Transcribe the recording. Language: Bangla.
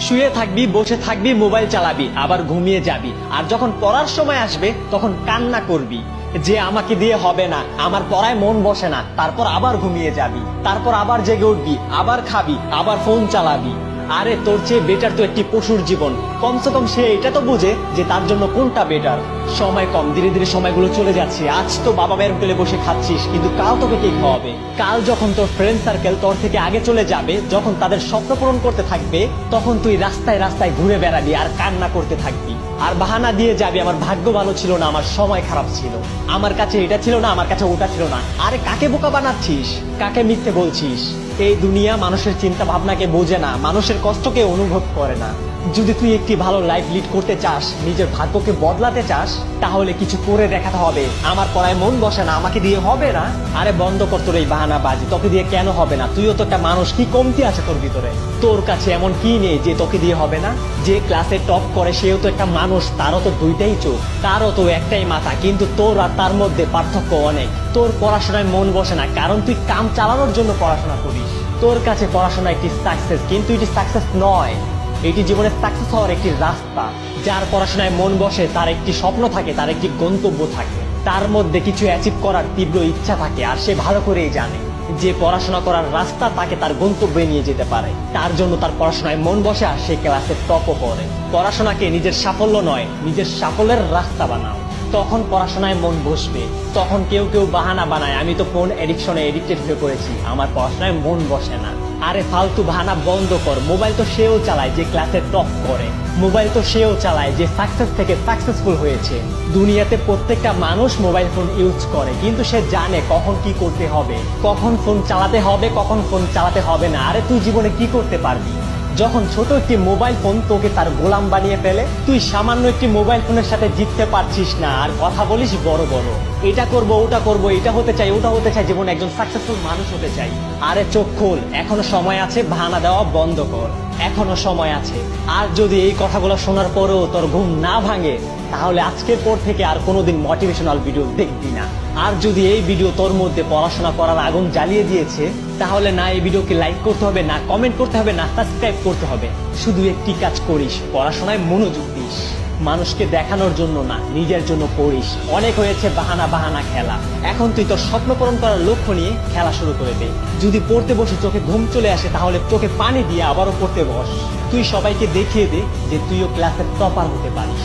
শুয়ে থাকবি, বসে থাকবি, মোবাইল চালাবি, আবার ঘুমিয়ে যাবি। আর যখন পড়ার সময় আসবে তখন কান্না করবি যে আমাকে দিয়ে হবে না, আমার পড়ায় মন বসে না। তারপর আবার ঘুমিয়ে যাবি, তারপর আবার জেগে উঠবি, আবার খাবি, আবার ফোন চালাবি। আরে তোর চেয়ে বেটার তো একটি পশুর জীবন। কমসে কম সে এটা তো বুঝে যে তার জন্য কোনটা বেটার। সময় কম, ধীরে ধীরে সময়গুলো চলে যাচ্ছে। আজ তো বাবা মায়ের হোটেলে বসে খাচ্ছিস, কিন্তু কাল তোকে কে খাওয়াবে? কাল যখন তোর ফ্রেন্ড সার্কেল তোর থেকে আগে চলে যাবে, যখন তাদের স্বপ্ন পূরণ করতে থাকবে, তখন তুই রাস্তায় রাস্তায় ঘুরে বেড়াবি আর কান্না করতে থাকবি। আর বাহানা দিয়ে যাবি আমার ভাগ্য ভালো ছিল না, আমার সময় খারাপ ছিল, আমার কাছে এটা ছিল না, আমার কাছে ওটা ছিল না। আরে কাকে বোকা বানাচ্ছিস? কাকে মিথ্যে বলছিস? এই দুনিয়া মানুষের চিন্তা ভাবনাকে বোঝে না, মানুষের কষ্টকে অনুভব করে না। যদি তুই একটি ভালো লাইফ লিড করতে চাস, নিজের ভাগ্যকে বদলাতে চাস, তাহলে কিছু করে দেখাতে হবে। আমার পড়ায় মন বসে না, আমাকে দিয়ে হবে না। আরে বন্ধ কর তোর এই বাহানা বাজি। তোকে দিয়ে কেন হবে না? তুইও তো একটা মানুষ, কি কমতি আছে তোর ভিতরে? তোর কাছে এমন কি নেই যে তোকে দিয়ে হবে না? যে ক্লাসে টপ করে সেও তো একটা মানুষ, তারও তো দুইটাই চোখ, তারও তো একটাই মাথা, কিন্তু তোর আর তার মধ্যে পার্থক্য অনেক। তোর পড়াশোনায় মন বসে না কারণ তুই কাম চালানোর জন্য পড়াশোনা করিস। তোর কাছে পড়াশোনা একটি সাকসেস, কিন্তু এটি সাকসেস নয়। এটি জীবনের সাকসেস হওয়ার একটি রাস্তা। যার পড়াশোনায় মন বসে তার একটি স্বপ্ন থাকে, তার একটি গন্তব্য থাকে, তার মধ্যে কিছু অ্যাচিভ করার তীব্র ইচ্ছা থাকে। আর সে ভালো করেই জানে যে পড়াশোনা করার রাস্তা তাকে তার গন্তব্যে নিয়ে যেতে পারে। তার জন্য তার পড়াশোনায় মন বসে আর সে ক্লাসে টপও করে। পড়াশোনাকে নিজের সাফল্য নয়, নিজের সাফল্যের রাস্তা বানাও, তখন পড়াশোনায় মন বসবে। তখন কেউ কেউ বাহানা বানায়, আমি তো ফোন এডিকশনে এডিক্টেড হয়ে পড়েছি, আমার পড়াশোনায় মন বসে না। আরে ফালতু বাহানা বন্ধ কর। মোবাইল তো সেও চালায় যে ক্লাসে টপ করে, মোবাইল তো সেও চালায় যে সাকসেস থেকে সাকসেসফুল হয়েছে। দুনিয়াতে প্রত্যেকটা মানুষ মোবাইল ফোন ইউজ করে, কিন্তু সে জানে কখন কি করতে হবে, কখন ফোন চালাতে হবে, কখন ফোন চালাতে হবে না। আরে তুই জীবনে কি করতে পারবি যখন ছোট একটি মোবাইল ফোন তোকে তার গোলাম বানিয়ে ফেলে? তুই সামান্য একটি মোবাইল ফোনের সাথে জিততে পারছিস না, আর কথা বলিস বড় বড়, এটা করব, ওটা করব, এটা হতে চাই, ওটা হতে চাই, জীবনে একজন সাকসেসফুল মানুষ হতে চাই। আরে চোখ খোল, এখনো সময় আছে, বাহানা দেওয়া বন্ধ কর, এখনো সময় আছে। আর যদি এই কথাগুলো শোনার পরেও তোর ঘুম না ভাঙে, তাহলে আজকের পর থেকে আর কোনোদিন মোটিভেশনাল ভিডিও দেখবি না। আর যদি এই ভিডিও তোর মধ্যে পড়াশোনা করার আগুন জ্বালিয়ে দিয়েছে, তাহলে না এই ভিডিওকে লাইক করতে হবে, না কমেন্ট করতে হবে, না সাবস্ক্রাইব করতে হবে। শুধু একটি কাজ করিস, পড়াশোনায় মনোযোগ দিস। মানুষকে দেখানোর জন্য না, নিজের জন্য পড়িস। অনেক হয়েছে বাহানা বাহানা খেলা। এখন তুই তোর স্বপ্ন পূরণ করার লক্ষ্য নিয়ে খেলা শুরু করে দে। যদি পড়তে বসে চোখে ঘুম চলে আসে, তাহলে চোখে পানি দিয়ে আবারও পড়তে বস। তুই সবাইকে দেখিয়ে দে যে তুইও ক্লাসের টপার হতে পারিস।